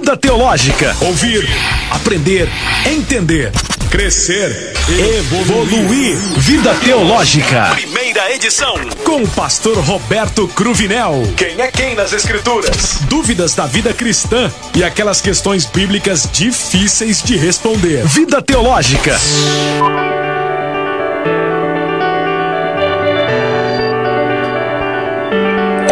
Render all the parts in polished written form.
Vida Teológica. Ouvir, aprender, entender, crescer, evoluir. Vida Teológica. Primeira edição. Com o pastor Roberto Cruvinel. Quem é quem nas Escrituras? Dúvidas da vida cristã e aquelas questões bíblicas difíceis de responder. Vida Teológica.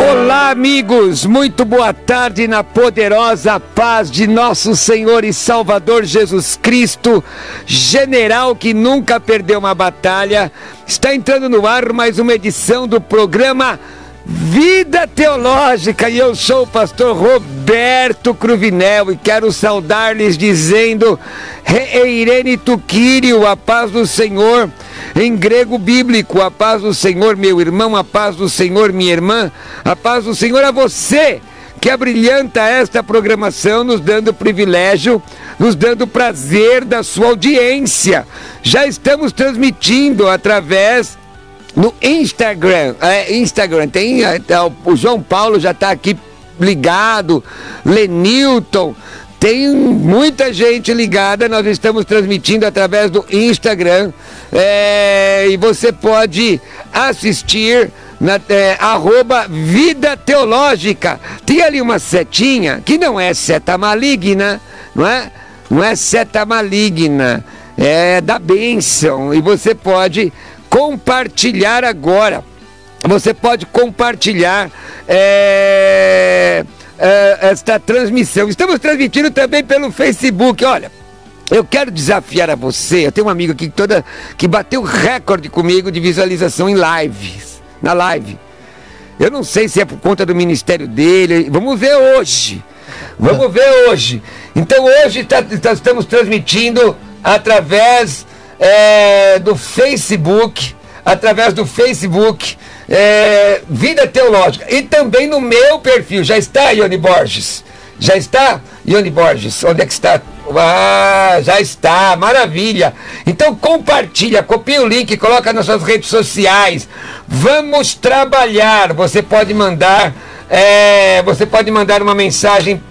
Olá, amigos, muito boa tarde na poderosa paz de nosso Senhor e Salvador Jesus Cristo, general que nunca perdeu uma batalha. Está entrando no ar mais uma edição do programa Vida Teológica e eu sou o pastor Roberto Cruvinel e quero saudar-lhes dizendo Heirene tu Kyriou, a paz do Senhor. Em grego bíblico, a paz do Senhor, meu irmão, a paz do Senhor, minha irmã, a paz do Senhor a você que abrilhanta esta programação, nos dando privilégio, nos dando prazer da sua audiência. Já estamos transmitindo através no Instagram, tem o João Paulo já está aqui ligado, Lenilton, tem muita gente ligada. Nós estamos transmitindo através do Instagram, e você pode assistir na @Vida Teológica. Tem ali uma setinha que não é seta maligna, não é seta maligna, é da bênção, e você pode compartilhar agora. Você pode compartilhar esta transmissão. Estamos transmitindo também pelo Facebook. Olha, eu quero desafiar a você. Eu tenho um amigo aqui que bateu recorde comigo de visualização em lives, na live. Eu não sei se é por conta do ministério dele. Vamos ver hoje. Então hoje estamos transmitindo através do Facebook, Vida Teológica, e também no meu perfil. Já está, Ione Borges? Onde é que está? Já está, maravilha. Então compartilha, copia o link, coloca nas suas redes sociais. Vamos trabalhar. Você pode mandar uma mensagem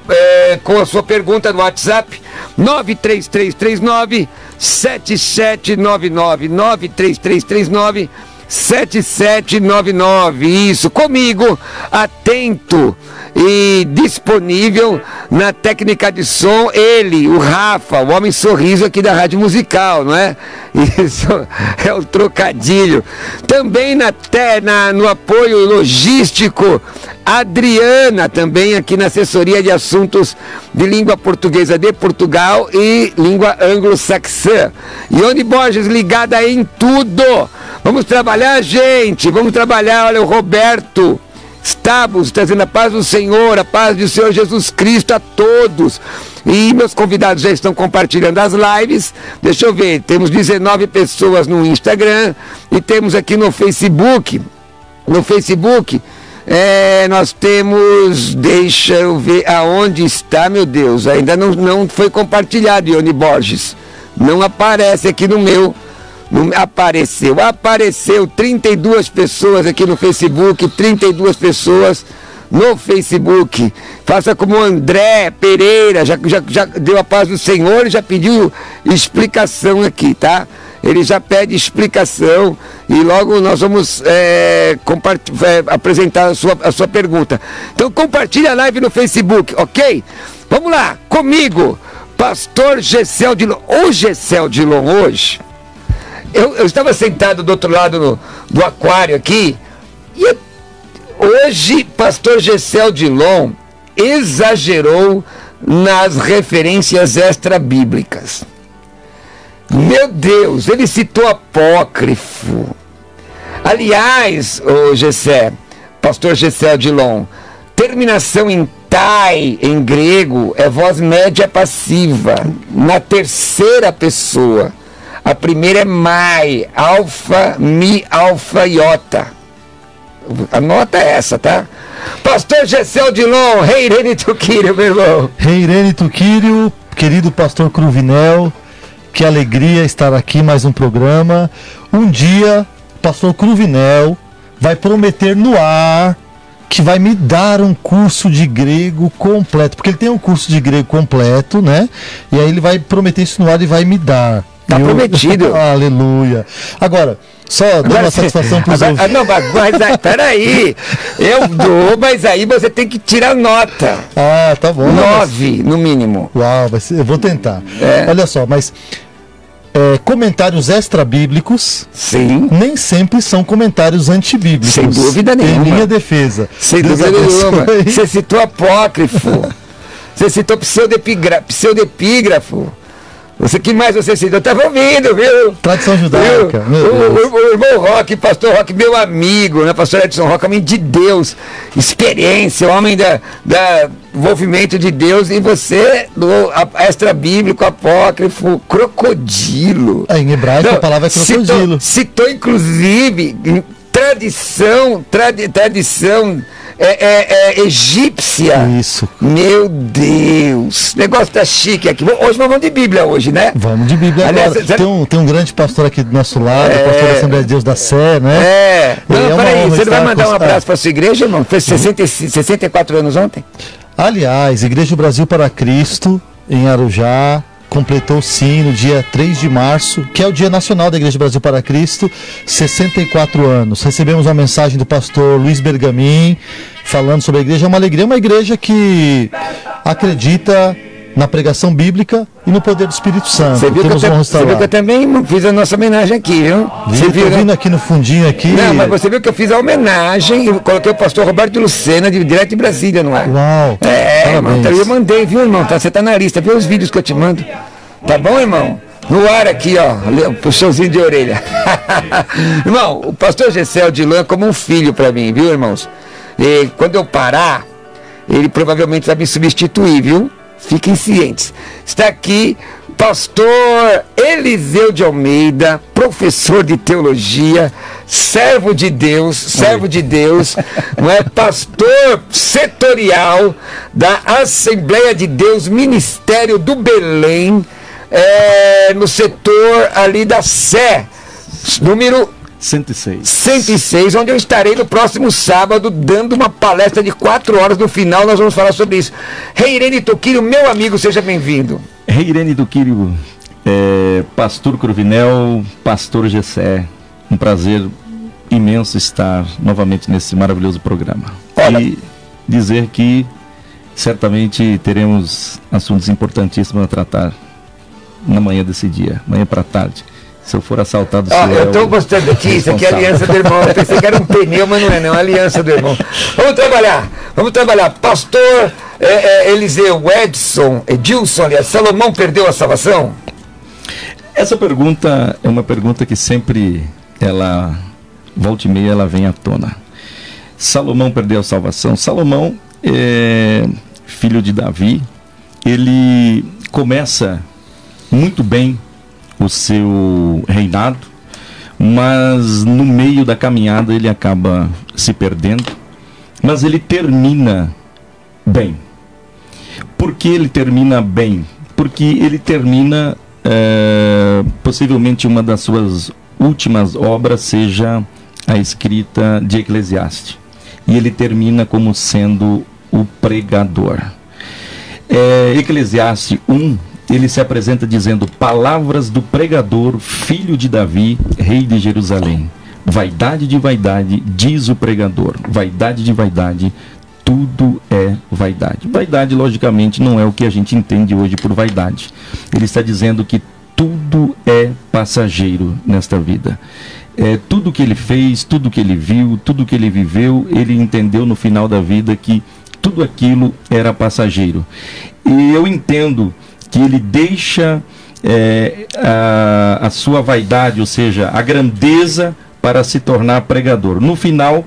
com a sua pergunta no WhatsApp 93339 7799, 93339 7799. Isso, comigo, atento e disponível na técnica de som, ele, o Rafa, o homem sorriso aqui da Rádio Musical, não é? Isso é o trocadilho. Também no apoio logístico, Adriana, também aqui na assessoria de assuntos de língua portuguesa de Portugal e língua anglo-saxã. Ione Borges ligada em tudo. Vamos trabalhar, gente, vamos trabalhar. Olha, o Roberto Stabos trazendo a paz do Senhor, a paz do Senhor Jesus Cristo a todos. E meus convidados já estão compartilhando as lives. Deixa eu ver, temos 19 pessoas no Instagram e temos aqui no Facebook. Nós temos, deixa eu ver aonde está, meu Deus, ainda não foi compartilhado, Ione Borges. Não aparece aqui no meu. Apareceu 32 pessoas aqui no Facebook, 32 pessoas no Facebook. Faça como o André Pereira, já deu a paz do Senhor e já pediu explicação aqui, tá? Ele já pede explicação e logo nós vamos apresentar a sua pergunta. Então compartilha a live no Facebook, ok? Vamos lá, comigo, pastor Gessel Dilon. O Gessel Dilon hoje, eu estava sentado do outro lado do aquário aqui, e hoje pastor Gessel Dilon exagerou nas referências extra-bíblicas. Meu Deus, ele citou apócrifo. Aliás, pastor Gessel Dilon, terminação em tai, em grego, é voz média passiva, na terceira pessoa. A primeira é mai, alfa, mi, alfa, iota. Anota essa, tá? Pastor Gessel Dilon, Heirene tu Kyriou, meu irmão. Heirene tu Kyriou, querido pastor Cruvinel, que alegria estar aqui mais um programa. Um dia, pastor Cruvinel vai prometer no ar que vai me dar um curso de grego completo, porque ele tem um curso de grego completo, né? E aí ele vai prometer isso no ar e vai me dar. Tá prometido. Aleluia. Agora, só dando uma satisfação para os ouvintes. Não, mas peraí. Eu dou, mas aí você tem que tirar nota. Ah, tá bom. 9, no mínimo. Uau, eu vou tentar. Olha só, mas comentários extra-bíblicos, sim, nem sempre são comentários antibíblicos. Sem dúvida nenhuma. Em minha defesa. Sem dúvida nenhuma. Você citou apócrifo. Você citou pseudepígrafo. Que mais você citou? Eu estava ouvindo, viu? Tradição judaica. O irmão Roque, pastor Roque, meu amigo, né? Pastor Edson Roque, homem de Deus, experiência, homem da envolvimento de Deus, e você, do extra-bíblico, apócrifo, crocodilo. Em hebraico a palavra é crocodilo. Citou inclusive, tradição egípcia. Isso. Meu Deus. O negócio tá chique aqui. Hoje nós vamos de Bíblia hoje, né? Vamos de Bíblia. Aliás, agora. Tem um grande pastor aqui do nosso lado, o pastor da Assembleia de Deus da Sé, né? Não, peraí, você não vai mandar um abraço para sua igreja, irmão? Fez 64 anos ontem? Aliás, Igreja do Brasil para Cristo, em Arujá, completou sim no dia 3 de março, que é o Dia Nacional da Igreja do Brasil para Cristo, 64 anos. Recebemos uma mensagem do pastor Luiz Bergamin, falando sobre a igreja. É uma alegria, uma igreja que acredita na pregação bíblica e no poder do Espírito Santo. Você viu que eu também fiz a nossa homenagem aqui, viu? Você viu, vindo aqui no fundinho aqui. Não, mas você viu que eu fiz a homenagem e coloquei o pastor Roberto Lucena, direto de Brasília, não é? Uau! Irmão, eu mandei, viu, irmão? Você tá na lista, viu os vídeos que eu te mando. Tá bom, irmão? No ar aqui, ó, puxãozinho de orelha. Irmão, o pastor Gessel de Lã é como um filho para mim, viu, irmãos? E quando eu parar, ele provavelmente vai me substituir, viu? Fiquem cientes. Está aqui pastor Eliseu de Almeida, professor de teologia, servo de Deus, não é? Pastor setorial da Assembleia de Deus, Ministério do Belém, no setor ali da Sé, número 106, onde eu estarei no próximo sábado dando uma palestra de 4 horas. No final nós vamos falar sobre isso. Reirene Toquírio, meu amigo, seja bem-vindo. Reirene Toquírio, pastor Cruvinel, pastor Gessé, um prazer imenso estar novamente nesse maravilhoso programa. Olha, e dizer que certamente teremos assuntos importantíssimos a tratar na manhã desse dia, manhã para tarde. Se eu for assaltado... eu estou gostando aqui, isso aqui é a aliança do irmão. Eu pensei que era um pneu, mas não é, não. É a aliança do irmão. Vamos trabalhar. Pastor Eliseu, Edilson, aliás, Salomão perdeu a salvação? Essa pergunta é uma pergunta que sempre, volta e meia, ela vem à tona. Salomão perdeu a salvação. Salomão é filho de Davi. Ele começa muito bem o seu reinado, mas no meio da caminhada ele acaba se perdendo, mas ele termina bem. Por que ele termina bem? Porque ele termina, possivelmente uma das suas últimas obras seja a escrita de Eclesiastes, e ele termina como sendo o pregador. Eclesiastes 1, ele se apresenta dizendo: palavras do pregador, filho de Davi, rei de Jerusalém. Vaidade de vaidade, diz o pregador. Vaidade de vaidade, tudo é vaidade. Vaidade, logicamente, não é o que a gente entende hoje por vaidade. Ele está dizendo que tudo é passageiro nesta vida. Tudo que ele fez, tudo que ele viu, tudo que ele viveu, ele entendeu no final da vida que tudo aquilo era passageiro. E eu entendo que ele deixa a sua vaidade, ou seja, a grandeza, para se tornar pregador. No final,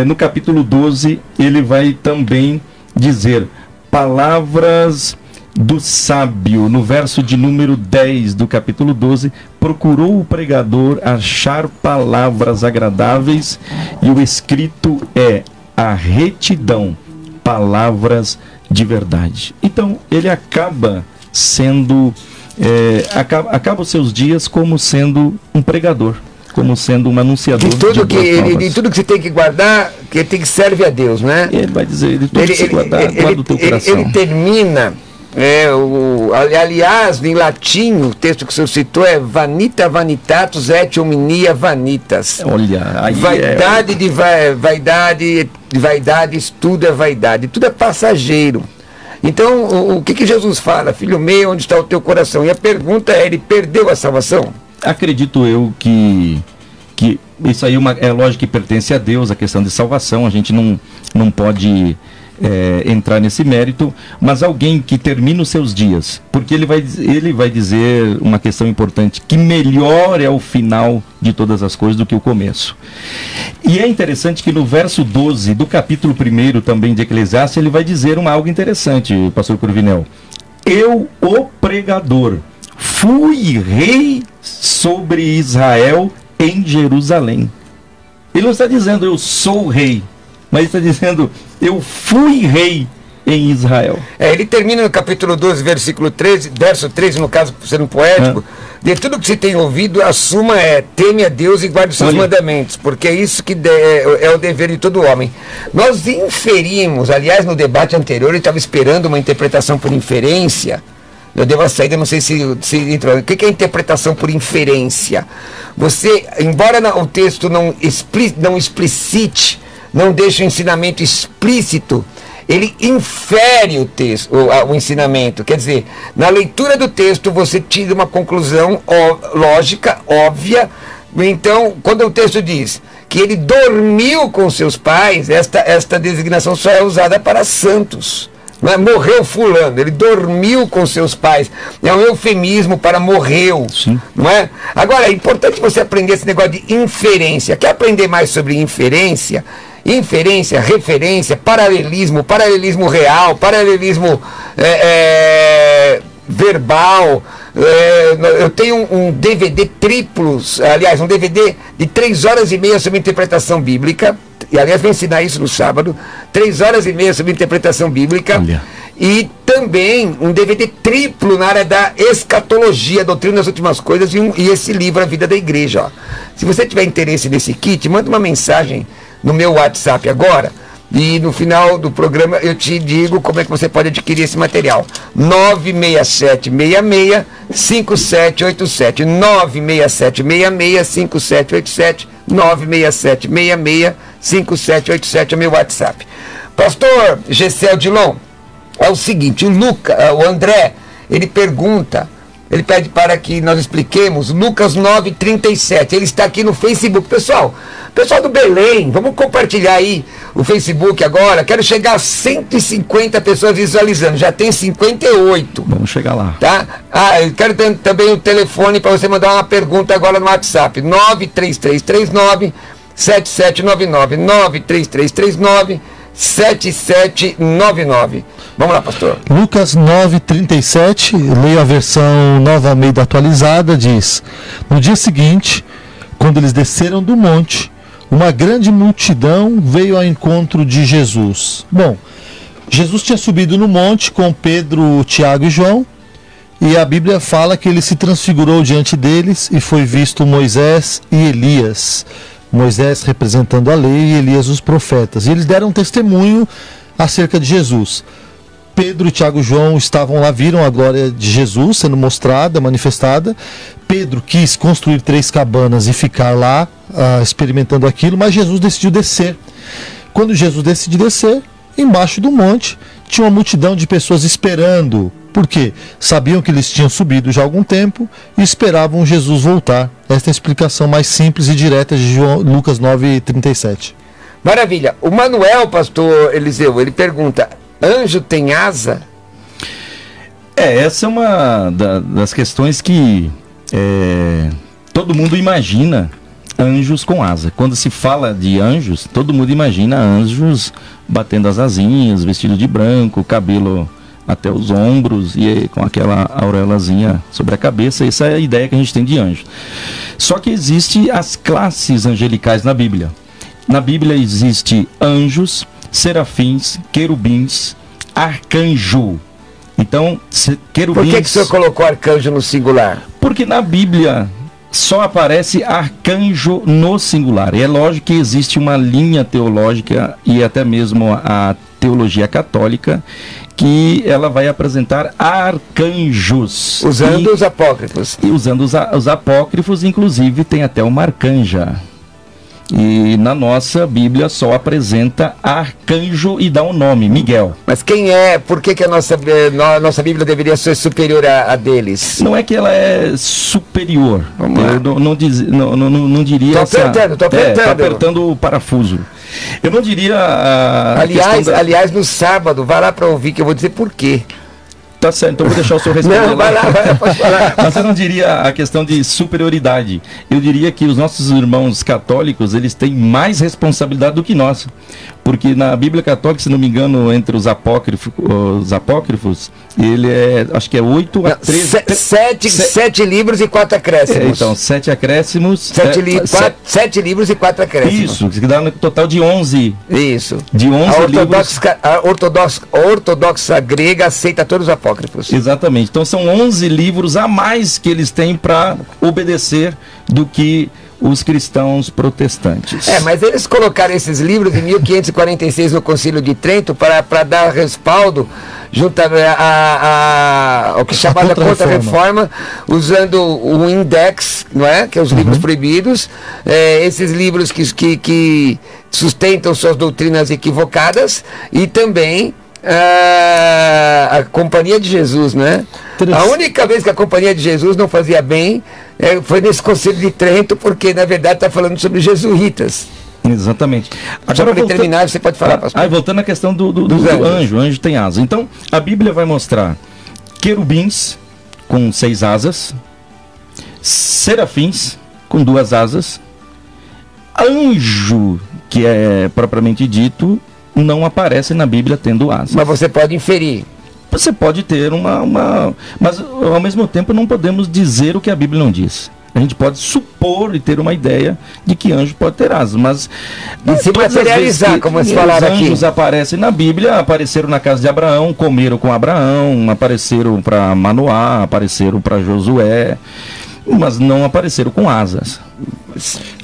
no capítulo 12, ele vai também dizer palavras do sábio. No verso de número 10 do capítulo 12, procurou o pregador achar palavras agradáveis, e o escrito é a retidão, palavras de verdade. Então ele acaba sendo acaba os seus dias como sendo um pregador. como sendo um anunciador de tudo de boas novas. de tudo que você tem que guardar, que tem que serve a Deus, né? Ele vai dizer, de tudo que você guardar, guarda o teu coração. Ele termina, aliás, em latim, o texto que o senhor citou é vanita vanitatus et hominia vanitas. Olha, aí vaidade de vaidade, tudo é vaidade, tudo é passageiro. Então, o que Jesus fala? Filho meu, onde está o teu coração? E a pergunta é, ele perdeu a salvação? Acredito eu que isso aí é lógico que pertence a Deus, a questão de salvação, a gente não pode entrar nesse mérito, mas alguém que termina os seus dias, porque ele vai dizer uma questão importante, que melhor é o final de todas as coisas do que o começo. E é interessante que no verso 12 do capítulo 1 também de Eclesiastes, ele vai dizer algo interessante, pastor Cruvinel. Eu, o pregador, fui rei sobre Israel em Jerusalém. Ele não está dizendo eu sou rei, mas está dizendo eu fui rei em Israel. Ele termina no capítulo 12, versículo 13, verso 13, no caso sendo poético, de tudo que se tem ouvido, a suma teme a Deus e guarde os seus mandamentos, porque é isso que é o dever de todo homem. Nós inferimos, aliás, no debate anterior, ele estava esperando uma interpretação por inferência. Eu dei uma saída, não sei se entrou. O que é interpretação por inferência? Você, embora o texto não explicite, não deixe o ensinamento explícito, ele infere o texto, o ensinamento. Quer dizer, na leitura do texto você tira uma conclusão lógica, óbvia. Então, quando o texto diz que ele dormiu com seus pais, esta designação só é usada para santos. Não é? Morreu fulano, ele dormiu com seus pais. É um eufemismo para morreu. Sim. Não é? Agora, é importante você aprender esse negócio de inferência. Quer aprender mais sobre inferência? Inferência, referência, paralelismo real, paralelismo verbal. Eu tenho um DVD triplos, aliás, um DVD de 3 horas e meia sobre interpretação bíblica. E aliás, vou ensinar isso no sábado. 3 horas e meia sobre interpretação bíblica. Olha. E também um DVD triplo na área da escatologia, doutrina das últimas coisas, e esse livro, A Vida da Igreja. Ó. Se você tiver interesse nesse kit, manda uma mensagem no meu WhatsApp agora. E no final do programa eu te digo como é que você pode adquirir esse material. 967-66-5787. 967-66-5787. 967-66-5787 é meu WhatsApp. Pastor Gessel Dilon, é o seguinte, o André, ele pergunta, ele pede para que nós expliquemos Lucas 9:37. Ele está aqui no Facebook. Pessoal do Belém, vamos compartilhar aí o Facebook agora. Quero chegar a 150 pessoas visualizando. Já tem 58. Vamos chegar lá. Tá? Eu quero também o telefone para você mandar uma pergunta agora no WhatsApp. 93339-7799. 93339-7799. Vamos lá, pastor. Lucas 9:37, leio a versão Nova Almeida atualizada, diz: no dia seguinte, quando eles desceram do monte, uma grande multidão veio ao encontro de Jesus. Bom, Jesus tinha subido no monte com Pedro, Tiago e João, e a Bíblia fala que ele se transfigurou diante deles e foi visto Moisés e Elias. Moisés representando a lei e Elias os profetas. E eles deram testemunho acerca de Jesus. Pedro, Tiago e João estavam lá, viram a glória de Jesus sendo mostrada, manifestada. Pedro quis construir 3 cabanas e ficar lá experimentando aquilo, mas Jesus decidiu descer. Quando Jesus decidiu descer, embaixo do monte, tinha uma multidão de pessoas esperando. Por quê? Sabiam que eles tinham subido já há algum tempo e esperavam Jesus voltar. Esta é a explicação mais simples e direta de Lucas 9:37. Maravilha. O Manuel, pastor Eliseu, ele pergunta: anjo tem asa? Essa é uma das questões que todo mundo imagina anjos com asa. Quando se fala de anjos, todo mundo imagina anjos batendo as asinhas, vestido de branco, cabelo até os ombros e com aquela auréolazinha sobre a cabeça. Essa é a ideia que a gente tem de anjo. Só que existem as classes angelicais na Bíblia. Na Bíblia existe anjos, serafins, querubins, arcanjo. Então, querubins... Por que o senhor colocou arcanjo no singular? Porque na Bíblia só aparece arcanjo no singular. E é lógico que existe uma linha teológica e até mesmo a teologia católica que ela vai apresentar arcanjos. Usando os apócrifos. E usando os apócrifos, inclusive tem até uma arcanja. E na nossa Bíblia só apresenta arcanjo e dá um nome, Miguel. Mas quem é? Por que a nossa Bíblia deveria ser superior a deles? Não é que ela é superior. Eu não diria. Tô apertando. Tá apertando o parafuso. Eu não diria. Aliás, no sábado, vai lá para ouvir que eu vou dizer por quê. Tá certo, então vou deixar o senhor responder. Não, vai lá, pode falar. Mas eu não diria a questão de superioridade. Eu diria que os nossos irmãos católicos, eles têm mais responsabilidade do que nós. Porque na Bíblia Católica, se não me engano, entre os apócrifos, ele é, acho que é 8 a 13... 7 livros e 4 acréscimos. Então, 7 acréscimos... 7 livros e 4 acréscimos. Isso, que dá no total de 11. Isso. De 11 livros. A ortodoxa grega aceita todos os apócrifos. Exatamente. Então, são 11 livros a mais que eles têm para obedecer do que os cristãos protestantes. Mas eles colocaram esses livros em 1546 no Concílio de Trento para dar respaldo junto ao que é chamada Contra-Reforma, usando o Index, não é? Que é os livros proibidos, esses livros que sustentam suas doutrinas equivocadas, e também a Companhia de Jesus, né? A única vez que a Companhia de Jesus não fazia bem foi nesse Conselho de Trento, porque na verdade está falando sobre jesuítas. Exatamente. Agora, para terminar, você pode falar, pastor. Voltando à questão do anjo. O anjo tem asa. Então, a Bíblia vai mostrar querubins com 6 asas, serafins com 2 asas, anjo, que é propriamente dito, não aparece na Bíblia tendo asas. Mas você pode inferir. Você pode ter mas ao mesmo tempo não podemos dizer o que a Bíblia não diz. A gente pode supor e ter uma ideia de que anjo pode ter asas, mas se materializar, como eles falaram aqui. Os anjos aparecem na Bíblia, apareceram na casa de Abraão, comeram com Abraão, apareceram para Manoá, apareceram para Josué, mas não apareceram com asas.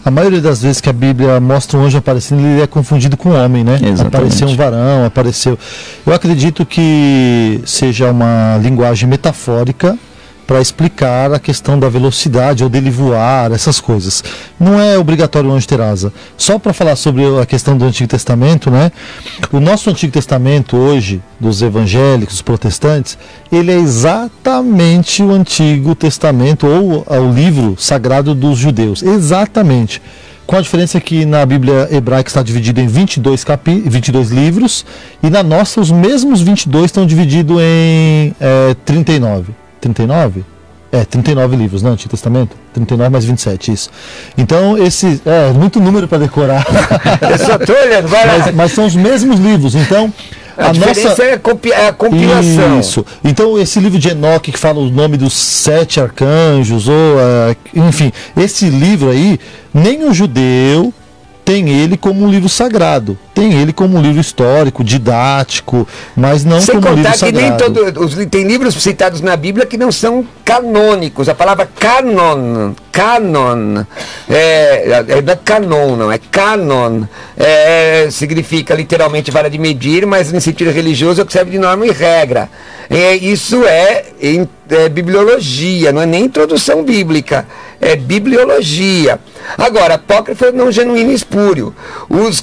A maioria das vezes que a Bíblia mostra um anjo aparecendo, ele é confundido com homem, né? Exatamente. Apareceu um varão, apareceu... Eu acredito que seja uma linguagem metafórica para explicar a questão da velocidade ou dele voar, essas coisas. Não é obrigatório o anjo ter asa. Só para falar sobre a questão do Antigo Testamento, né? O nosso Antigo Testamento hoje, dos evangélicos, dos protestantes, ele é exatamente o Antigo Testamento ou o livro sagrado dos judeus. Exatamente. Com a diferença que na Bíblia hebraica está dividido em 22 livros, e na nossa os mesmos 22 estão divididos em 39. 39? 39 livros, né? Antigo Testamento? 39 mais 27, isso. Então, muito número para decorar. Eu só tô olhando, vai lá. Mas são os mesmos livros, então... A diferença é a compilação. Isso. Então, esse livro de Enoque, que fala o nome dos 7 arcanjos, enfim, esse livro aí, nem o judeu tem ele como um livro sagrado, tem ele como um livro histórico, didático, mas não como um livro sagrado. Sem contar que nem tem livros citados na Bíblia que não são canônicos. A palavra canon, não é canon, não, é canon, significa literalmente vara de medir, mas no sentido religioso é o que serve de norma e regra. Isso é bibliologia, não é nem introdução bíblica, é bibliologia. Agora, apócrifo é não genuíno e espúrio. Os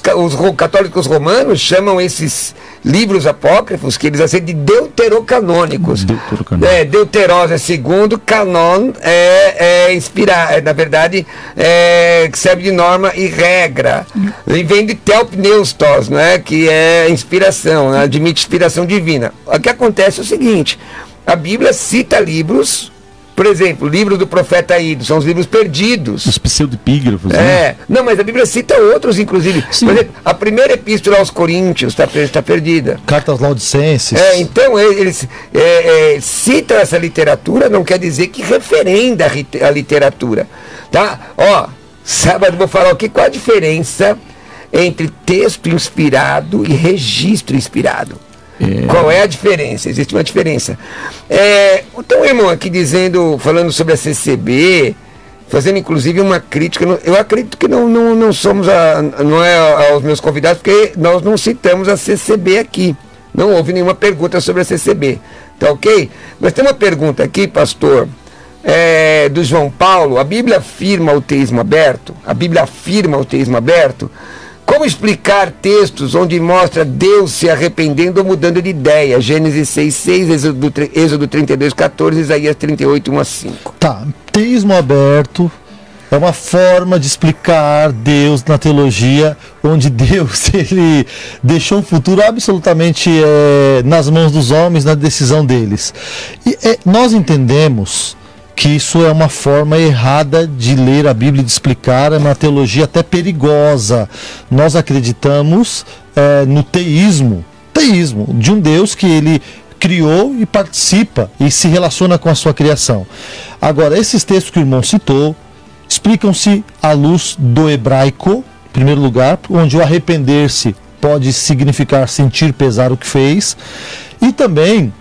católicos romanos chamam esses livros apócrifos, que eles aceitam, de deuterocanônicos. Deuteros é segundo, canon é inspirar, na verdade, que serve de norma e regra. E vem de telpneustos, né, que é inspiração, né, admite inspiração divina. O que acontece é o seguinte: a Bíblia cita livros, por exemplo, o livro do profeta Ido, são os livros perdidos. Os pseudepígrafos, né? Não, mas a Bíblia cita outros, inclusive. Sim. Por exemplo, a primeira epístola aos Coríntios está perdida. Cartas Laodicenses. Então, eles citam essa literatura, não quer dizer que referenda a literatura. Tá? Sábado vou falar aqui qual a diferença entre texto inspirado e registro inspirado. Qual é a diferença? Existe uma diferença. Tem um irmão aqui falando sobre a CCB, fazendo inclusive uma crítica. Eu acredito que não somos não é aos meus convidados, porque nós não citamos a CCB aqui. Não houve nenhuma pergunta sobre a CCB. Tá ok? Mas tem uma pergunta aqui, pastor, do João Paulo. A Bíblia afirma o teísmo aberto? A Bíblia afirma o teísmo aberto? Como explicar textos onde mostra Deus se arrependendo ou mudando de ideia? Gênesis 6:6, Êxodo 32:14, Isaías 38:1-5. Tá, teísmo aberto é uma forma de explicar Deus na teologia, onde Deus ele deixou o futuro absolutamente nas mãos dos homens, na decisão deles. E nós entendemos que isso é uma forma errada de ler a Bíblia e de explicar, é uma teologia até perigosa. Nós acreditamos no teísmo de um Deus que ele criou e participa e se relaciona com a sua criação. Agora, esses textos que o irmão citou explicam-se à luz do hebraico, em primeiro lugar, onde o arrepender-se pode significar sentir pesar o que fez, e também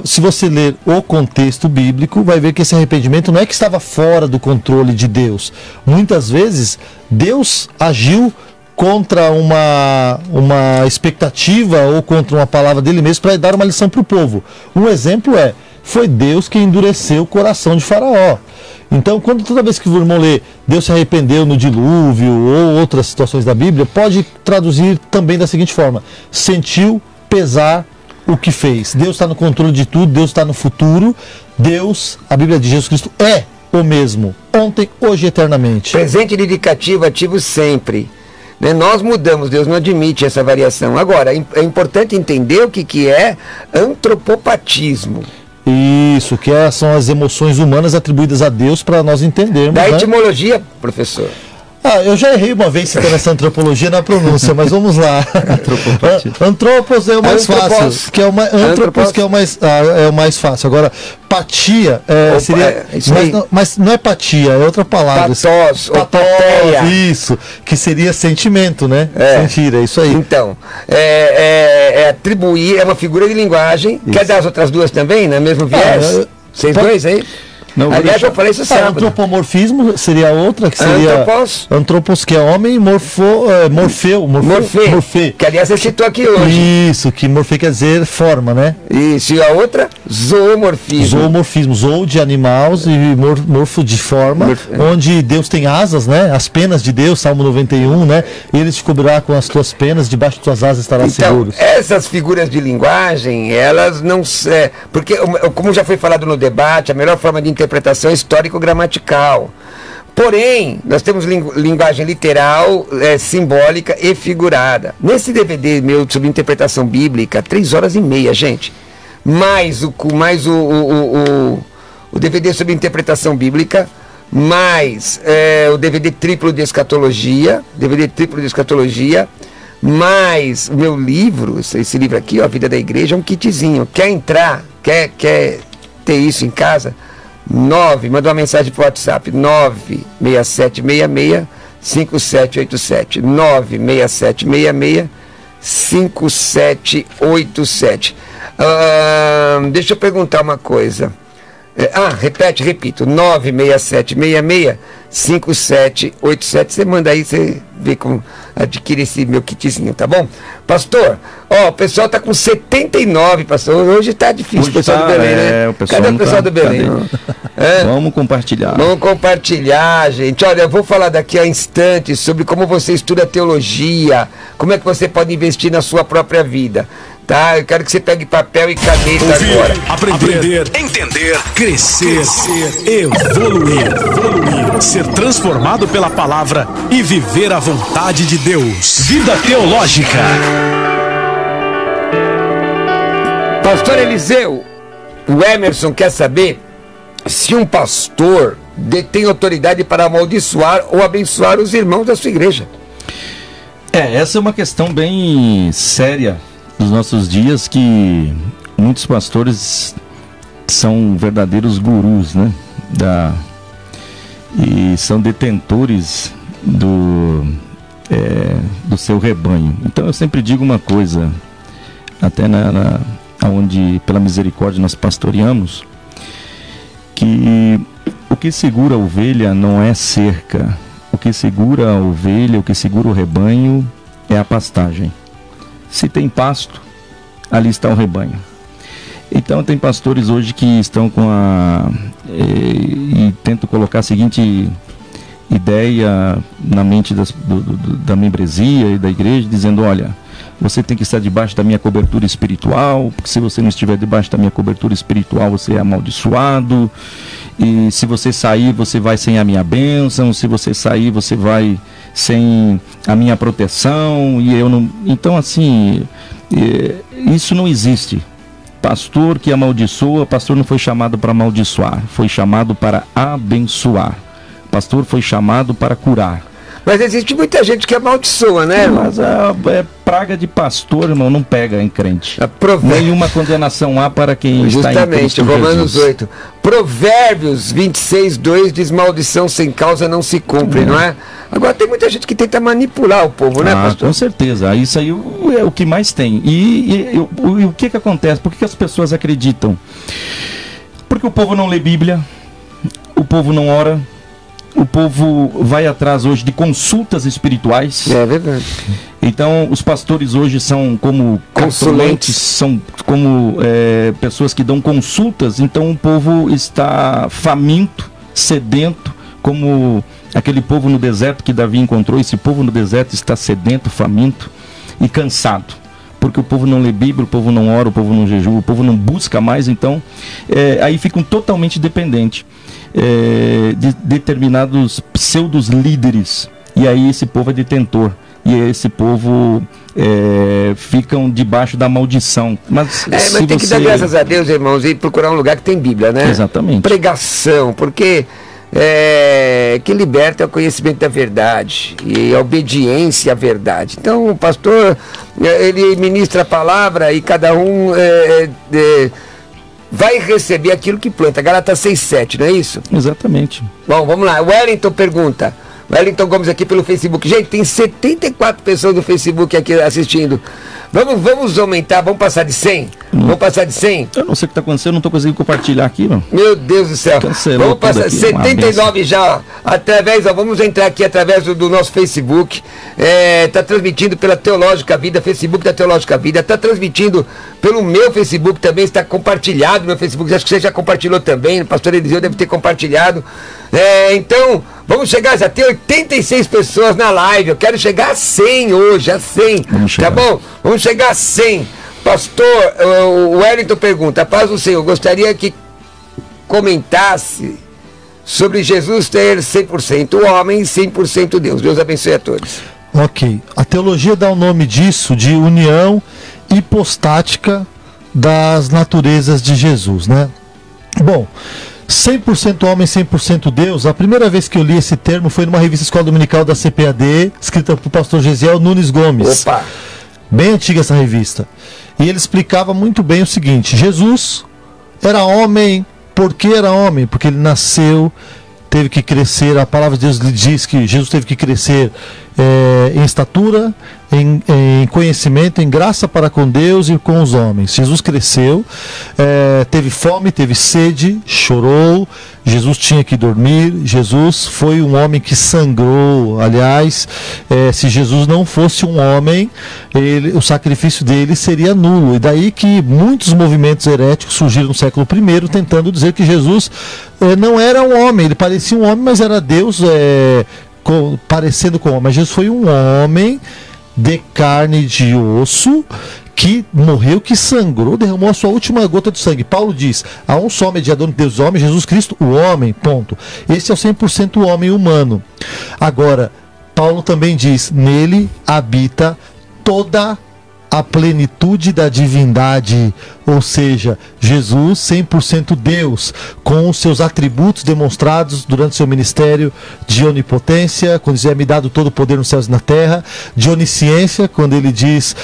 se você ler o contexto bíblico, vai ver que esse arrependimento não é que estava fora do controle de Deus. Muitas vezes, Deus agiu contra uma expectativa ou contra uma palavra dele mesmo para dar uma lição para o povo. Um exemplo foi Deus que endureceu o coração de Faraó. Então, toda vez que o irmão lê Deus se arrependeu no dilúvio ou outras situações da Bíblia, pode traduzir também da seguinte forma: sentiu pesar o que fez. Deus está no controle de tudo, Deus está no futuro. Deus, a Bíblia de Jesus Cristo, é o mesmo, ontem, hoje e eternamente. Presente, indicativo, ativo sempre. Nós mudamos, Deus não admite essa variação. Agora, é importante entender o que é antropopatismo. Isso, que são as emoções humanas atribuídas a Deus, para nós entendermos. Da etimologia, professor. Eu já errei uma vez citando essa antropologia na pronúncia, mas vamos lá. Antropos é o mais fácil, que é o mais fácil. Agora, patia seria, mas não é patia, é outra palavra. Patós, ou patéia. Isso, que seria sentimento, né? Sentir, é isso aí. Então, atribuir, é uma figura de linguagem. Isso. Quer dar as outras duas também, no mesmo viés? Vocês dois aí? Não, aliás, eu falei isso sábado. Antropomorfismo seria outra, que seria antropos, que é homem, morfeu, que aliás você citou aqui hoje. Isso, que morfeu quer dizer forma, né? Isso, e a outra, zoomorfismo. Zoo de animais e morfo de forma, onde Deus tem asas, né? As penas de Deus, Salmo 91, né? Ele te cobrirá com as tuas penas, debaixo de tuas asas estarás seguro. Essas figuras de linguagem, elas não... porque, como já foi falado no debate, a melhor forma de interpretação histórico-gramatical. Porém, nós temos linguagem literal, simbólica e figurada. Nesse DVD meu sobre interpretação bíblica, 3h30, gente. Mais o DVD sobre interpretação bíblica, mais o DVD triplo de escatologia, mais o meu livro, esse livro aqui, ó, A Vida da Igreja, é um kitzinho. Quer entrar, quer ter isso em casa? Manda uma mensagem para o WhatsApp, 96766-5787, 96766-5787. Deixa eu perguntar uma coisa. Repito, 96766-5787. Você manda aí, você vê como adquire esse meu kitzinho, tá bom? Pastor, o pessoal tá com 79, pastor. Hoje tá difícil, o pessoal do Belém, né? Cadê o pessoal do Belém? Vamos compartilhar. Vamos compartilhar, gente. Olha, eu vou falar daqui a instantes sobre como você estuda teologia, como é que você pode investir na sua própria vida. Tá? Eu quero que você pegue papel e caneta agora. Aprender, entender, crescer, evoluir, ser transformado pela palavra e viver a vontade de Deus. Vida Teológica. Pastor Eliseu, o Emerson quer saber se um pastor detém autoridade para amaldiçoar ou abençoar os irmãos da sua igreja. Essa é uma questão bem séria dos nossos dias, que muitos pastores são verdadeiros gurus, né? E são detentores do seu rebanho. Então eu sempre digo uma coisa, até onde pela misericórdia nós pastoreamos, que O que segura a ovelha não é cerca. O que segura a ovelha, o que segura o rebanho é a pastagem. Se tem pasto, ali está o rebanho. Então tem pastores hoje que estão com e tentam colocar a seguinte ideia na mente da membresia e da igreja, dizendo: olha, você tem que estar debaixo da minha cobertura espiritual, porque se você não estiver debaixo da minha cobertura espiritual, você é amaldiçoado, e se você sair, você vai sem a minha bênção, se você sair, você vai sem a minha proteção, e eu não... Então, assim, isso não existe. Pastor que amaldiçoa, pastor não foi chamado para amaldiçoar, foi chamado para abençoar. Pastor foi chamado para curar. Mas existe muita gente que amaldiçoa, né, irmão? Mas praga de pastor, irmão, não pega em crente. Nenhuma condenação há para quem está em Cristo Romanos Jesus. 8. Provérbios 26, 2 diz: maldição sem causa não se cumpre, não é? Agora tem muita gente que tenta manipular o povo, né, pastor? Com certeza, isso aí é o que mais tem. E o que acontece? Por que as pessoas acreditam? Porque o povo não lê Bíblia, o povo não ora, o povo vai atrás hoje de consultas espirituais. É verdade. Então, os pastores hoje são como consulentes, são como pessoas que dão consultas. Então, o povo está faminto, sedento, como aquele povo no deserto que Davi encontrou. Esse povo no deserto está sedento, faminto e cansado, porque o povo não lê Bíblia, o povo não ora, o povo não jejua, o povo não busca mais. Então, aí ficam totalmente dependentes de determinados pseudos líderes, e aí esse povo é detentor, e esse povo ficam debaixo da maldição. Mas tem que dar graças a Deus, irmãos, e procurar um lugar que tem Bíblia, né? Exatamente. Pregação, porque que liberta é o conhecimento da verdade e a obediência à verdade. Então o pastor, ele ministra a palavra e cada um vai receber aquilo que planta. Gálatas 6:7, não é isso? Exatamente. Bom, vamos lá. Wellington pergunta. Wellington Gomes aqui pelo Facebook. Gente, tem 74 pessoas no Facebook aqui assistindo. Vamos aumentar, vamos passar de 100? Vamos passar de 100? Eu não sei o que está acontecendo, não estou conseguindo compartilhar aqui, não. Meu Deus do céu. Cancelou. Vamos passar 79 já, através, vamos entrar aqui através do nosso Facebook. Está transmitindo pela Teológica Vida, Facebook da Teológica Vida. Está transmitindo pelo meu Facebook também, está compartilhado no meu Facebook. Acho que você já compartilhou também, o pastor Eliseu deve ter compartilhado. Então, vamos chegar, já tem 86 pessoas na live. Eu quero chegar a 100 hoje, a 100. Tá bom? Vamos chegar a 100. Pastor, o Wellington pergunta: a paz do Senhor, gostaria que comentasse sobre Jesus ter 100% homem e 100% Deus. Deus abençoe a todos. Ok. A teologia dá o nome disso de união hipostática das naturezas de Jesus, né? Bom, 100% homem, 100% Deus. A primeira vez que eu li esse termo foi numa revista Escola Dominical da CPAD, escrita por pastor Gesiel Nunes Gomes. Opa! Bem antiga essa revista. E ele explicava muito bem o seguinte: Jesus era homem. Por que era homem? Porque ele nasceu, teve que crescer. A palavra de Deus lhe diz que Jesus teve que crescer em estatura, em conhecimento, em graça para com Deus e com os homens. Jesus cresceu, teve fome, teve sede, chorou. Jesus tinha que dormir. Jesus foi um homem que sangrou. Aliás, se Jesus não fosse um homem, o sacrifício dele seria nulo. E daí que muitos movimentos heréticos surgiram no século I, tentando dizer que Jesus não era um homem. Ele parecia um homem, mas era Deus parecendo com um homem. Mas Jesus foi um homem de carne e de osso, que morreu, que sangrou, derramou a sua última gota de sangue. Paulo diz: há um só mediador entre Deus e os homens, Jesus Cristo, o homem, ponto. Esse é o 100% homem humano. Agora, Paulo também diz: nele habita toda a plenitude da divindade, ou seja, Jesus 100% Deus, com os seus atributos demonstrados durante seu ministério de onipotência, quando dizia: me dado todo o poder nos céus e na terra, de onisciência, quando ele diz,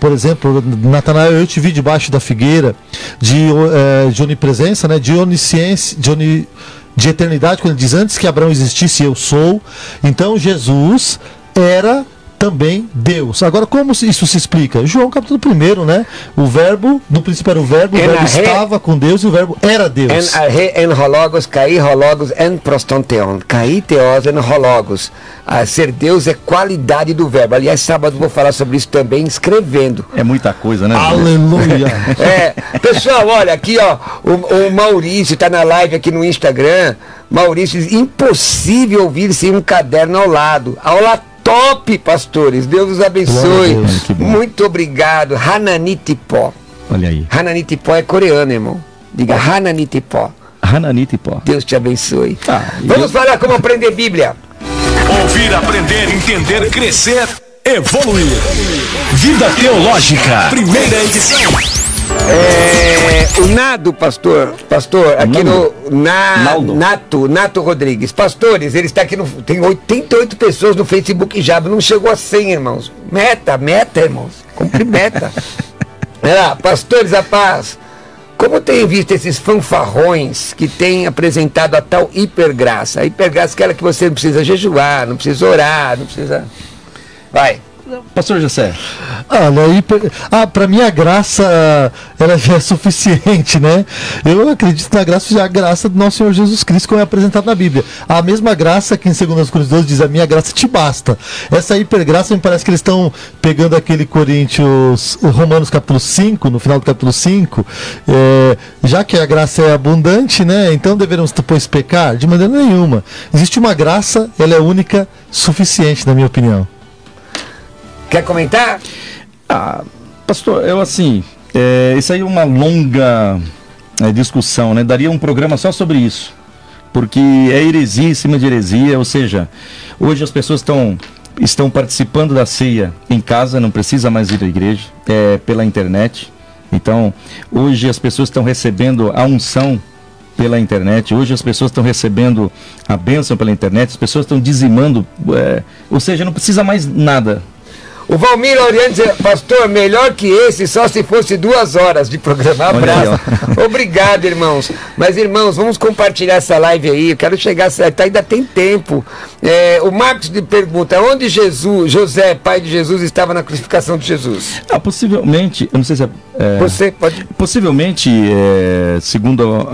por exemplo, Natanael, eu te vi debaixo da figueira, de onipresença, né, de onisciência, de eternidade, quando ele diz: antes que Abraão existisse, eu sou. Então Jesus era também Deus. Agora, como isso se explica? João capítulo 1, né? O verbo, no princípio era o verbo estava com Deus e o verbo era Deus. En hologos, kai hologos, en prostonteon. Kai teos, en hologos. Ser Deus é qualidade do verbo. Aliás, sábado vou falar sobre isso também, escrevendo. É muita coisa, né? Aleluia! Pessoal, olha, aqui ó, o Maurício está na live aqui no Instagram. Maurício, impossível ouvir sem um caderno ao lado. Aula top, pastores. Deus os abençoe. Deus, muito obrigado. Hananitipó. Olha aí. Hananitipó é coreano, irmão. Diga Hananitipó. Hananitipó. Deus te abençoe. Vamos falar como aprender Bíblia. Ouvir, aprender, entender, crescer, evoluir. Vida Teológica, primeira edição. O Nado, pastor, aqui Nato Rodrigues. Pastores, ele está aqui tem 88 pessoas no Facebook já, não chegou a 100, irmãos. Meta, irmãos. Cumpre meta. Pastores, a paz. Como tem visto esses fanfarrões que têm apresentado a tal hipergraça? A hipergraça é aquela que você não precisa jejuar, não precisa orar, não precisa... Vai. Pastor José. Para mim a graça, ela já é suficiente, né? Eu acredito na graça, já a graça do nosso Senhor Jesus Cristo, como é apresentado na Bíblia. A mesma graça que em 2 Coríntios 12 diz, a minha graça te basta. Essa hipergraça, me parece que eles estão pegando aquele Romanos capítulo 5, no final do capítulo 5, já que a graça é abundante, né? Então deveremos depois pecar? De maneira nenhuma. Existe uma graça, ela é única, suficiente, na minha opinião. Quer comentar? Pastor, isso aí é uma longa discussão, né? Daria um programa só sobre isso, porque é heresia em cima de heresia, ou seja, hoje as pessoas estão participando da ceia em casa, não precisa mais ir à igreja, pela internet. Então, hoje as pessoas estão recebendo a unção pela internet, hoje as pessoas estão recebendo a bênção pela internet, as pessoas estão dizimando, ou seja, não precisa mais nada. O Valmir Oriente diz, pastor, melhor que esse, só se fosse 2 horas de programa. Abraço. Obrigado, irmãos. Mas, irmãos, vamos compartilhar essa live aí. Eu quero chegar, ainda tem tempo. O Marcos pergunta, onde José, pai de Jesus, estava na crucificação de Jesus? Possivelmente, eu não sei se Você pode... Possivelmente, segundo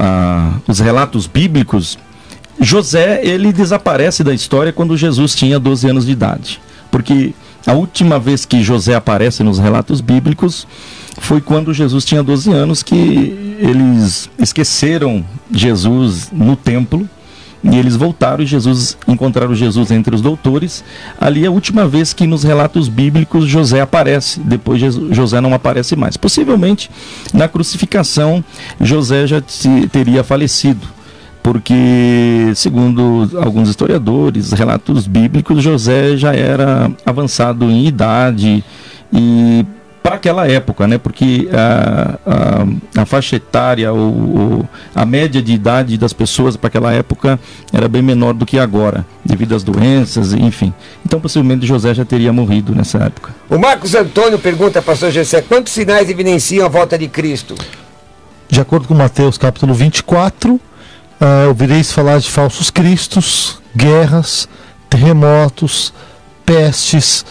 os relatos bíblicos, José, ele desaparece da história quando Jesus tinha 12 anos de idade. Porque a última vez que José aparece nos relatos bíblicos foi quando Jesus tinha 12 anos, que eles esqueceram Jesus no templo e eles voltaram e encontraram Jesus entre os doutores. Ali é a última vez que nos relatos bíblicos José aparece, depois José não aparece mais. Possivelmente na crucificação José já teria falecido, porque, segundo alguns historiadores, relatos bíblicos, José já era avançado em idade e para aquela época, né? Porque a faixa etária, a média de idade das pessoas para aquela época era bem menor do que agora, devido às doenças, enfim. Então, possivelmente, José já teria morrido nessa época. O Marcos Antônio pergunta, pastor José, quantos sinais evidenciam a volta de Cristo? De acordo com Mateus capítulo 24... ouvireis falar de falsos cristos, guerras, terremotos, pestes.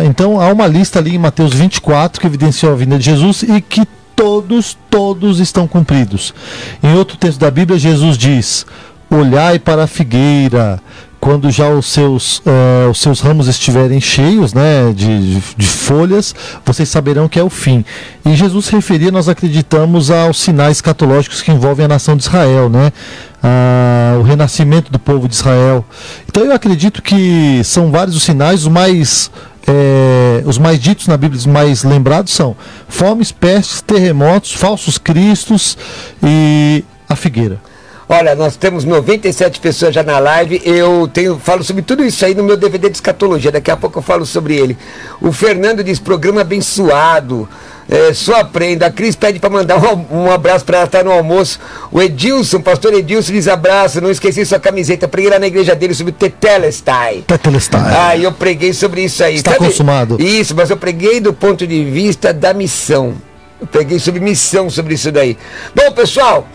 Então há uma lista ali em Mateus 24 que evidencia a vinda de Jesus e que todos estão cumpridos. Em outro texto da Bíblia, Jesus diz: olhai para a figueira, quando já os seus ramos estiverem cheios, né, de folhas, vocês saberão que é o fim. E Jesus se referia, nós acreditamos, aos sinais escatológicos que envolvem a nação de Israel, né, o renascimento do povo de Israel. Então eu acredito que são vários os sinais, os mais ditos na Bíblia, os mais lembrados são fomes, pestes, terremotos, falsos cristos e a figueira. Olha, nós temos 97 pessoas já na live. Falo sobre tudo isso aí no meu DVD de escatologia. Daqui a pouco eu falo sobre ele. O Fernando diz, programa abençoado. Só aprenda. A Cris pede para mandar um abraço para ela estar no almoço. O Edilson, pastor Edilson, diz abraço. Não esqueci sua camiseta. Preguei lá na igreja dele sobre o Tetelestai. Tetelestai. Eu preguei sobre isso aí. Está consumado. Isso, mas eu preguei do ponto de vista da missão. Eu preguei sobre isso daí. Bom, pessoal,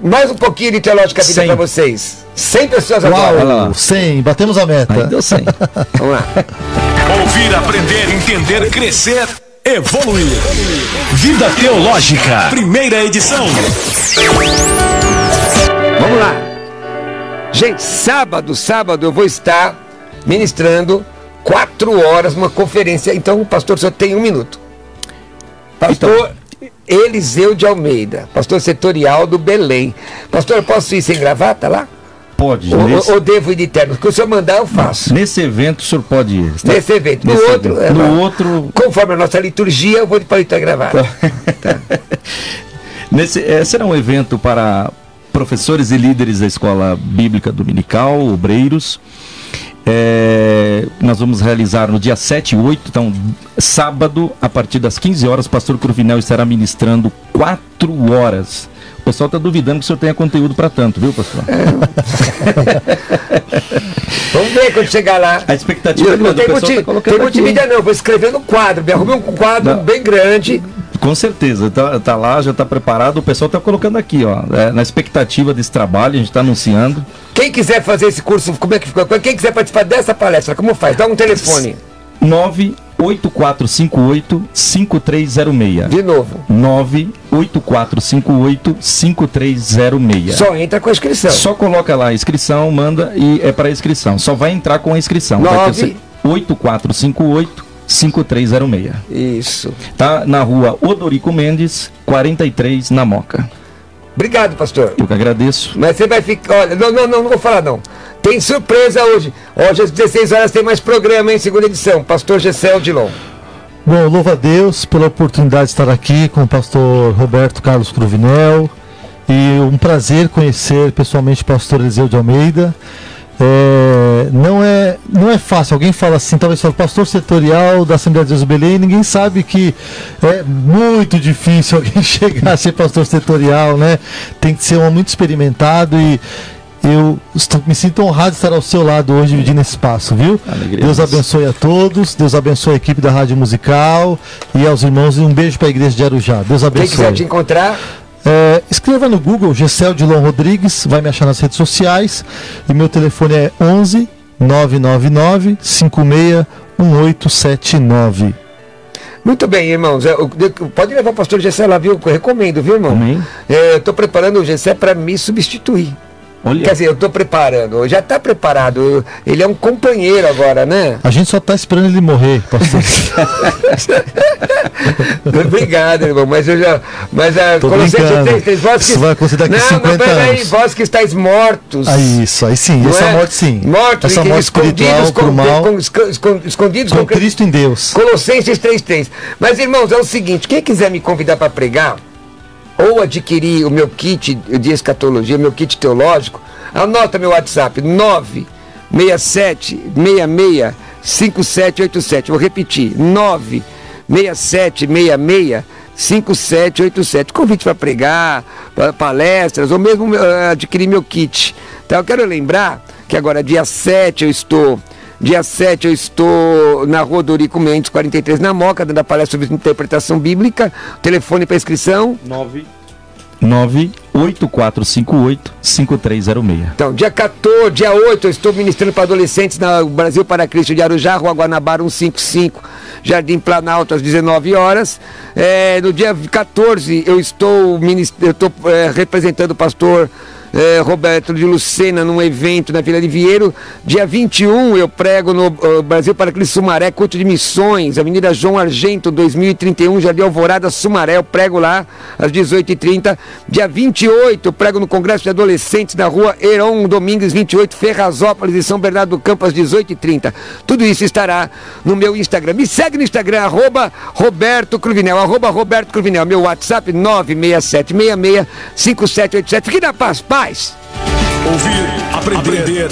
mais um pouquinho de teológica vida para vocês. 100 pessoas agora. Uau, 100, batemos a meta. Aí deu 100. Vamos lá. Ouvir, aprender, entender, crescer, evoluir. Vida Teológica, primeira edição. Vamos lá. Gente, sábado eu vou estar ministrando 4 horas uma conferência. Então, pastor, só tem 1 minuto. Pastor Eliseu de Almeida, pastor setorial do Belém. Pastor, eu posso ir sem gravata lá? Pode. Ou devo ir de terno? Porque o senhor mandar, eu faço. Nesse evento, o senhor pode ir. Nesse evento. No outro, conforme a nossa liturgia, eu vou de palito gravata. Tá. Será um evento para professores e líderes da Escola Bíblica Dominical, obreiros. Nós vamos realizar no dia 7 e 8, então sábado, a partir das 15 horas, o pastor Cruvinel estará ministrando 4 horas. O pessoal está duvidando que o senhor tenha conteúdo para tanto, viu, pastor? Vamos ver quando chegar lá. A expectativa não tem multimídia não, vou escrever no quadro, me arrumei um quadro bem grande. Com certeza, tá lá, já está preparado, o pessoal está colocando aqui, ó, na expectativa desse trabalho, a gente está anunciando. Quem quiser fazer esse curso, como é que ficou? Quem quiser participar dessa palestra, como faz? Dá um telefone. 98458-5306. De novo. 98458-5306. Só entra com a inscrição. Só coloca lá a inscrição, manda e é para inscrição. Só vai entrar com a inscrição. 98458-5306. Isso. Tá na rua Odorico Mendes, 43, na Moca. Obrigado, pastor. Eu que agradeço. Mas você vai ficar... Olha, não vou falar não. Tem surpresa hoje. Hoje às 16 horas tem mais programa, hein? Segunda edição. Pastor Gessel Dilon. Bom, louvo a Deus pela oportunidade de estar aqui com o pastor Roberto Carlos Cruvinel. E um prazer conhecer pessoalmente o pastor Eliseu de Almeida. Não é fácil. Alguém fala assim, talvez fale, pastor setorial da Assembleia de Deus do Belém, ninguém sabe que é muito difícil alguém chegar a ser pastor setorial, né? Tem que ser um homem muito experimentado e eu me sinto honrado de estar ao seu lado hoje, dividindo esse espaço, viu? Alegria. Deus abençoe a todos, Deus abençoe a equipe da Rádio Musical e aos irmãos, e um beijo para a igreja de Arujá. Deus abençoe. Quem quiser te encontrar... escreva no Google Gessel Dilon Rodrigues, vai me achar nas redes sociais, e meu telefone é 11 999 56 1879. Muito bem, irmãos. Pode levar o pastor Gessé lá, viu? Eu recomendo, viu, irmão? Amém. Eu estou preparando o Gessé para me substituir. Olha. Quer dizer, eu estou preparando, já está preparado. Ele é um companheiro agora, né? A gente só está esperando ele morrer, pastor. Obrigado, irmão, mas eu já... Colossenses 3, vós que... Isso vai acontecer daqui a 50 anos. Peraí, vós que estáis mortos. Aí sim, não essa é? morte sim. Mortos, essa morte espiritual pro mal, escondidos com Cristo em Deus. Colossenses 3. Mas, irmãos, é o seguinte, quem quiser me convidar para pregar, ou adquirir o meu kit de escatologia, meu kit teológico, anota meu WhatsApp, 967665787. Vou repetir, 967665787. Convite para pregar, para palestras, ou mesmo adquirir meu kit. Então, eu quero lembrar que agora, dia 7 eu estou na rua Dorico Mendes, 43, na Moca, dando a palestra sobre interpretação bíblica. Telefone para inscrição: 98458-5306. Então, dia 8 eu estou ministrando para adolescentes na Brasil para Cristo de Arujá, Rua Guanabara 155, Jardim Planalto, às 19 horas. No dia 14 eu estou representando o pastor Roberto de Lucena num evento na Vila de Vieiro. Dia 21 eu prego no Brasil para Cristo Sumaré, culto de missões, Avenida João Argento 2031, Jardim Alvorada, Sumaré. Eu prego lá às 18h30. Dia 28 eu prego no Congresso de Adolescentes na rua Heron Domingues 28, Ferrazópolis e São Bernardo do Campo, às 18h30. Tudo isso estará no meu Instagram. Me segue no Instagram, @Roberto Cruvinel, @Roberto Cruvinel. Meu WhatsApp 967665787. Fique na paz. Ouvir, aprender,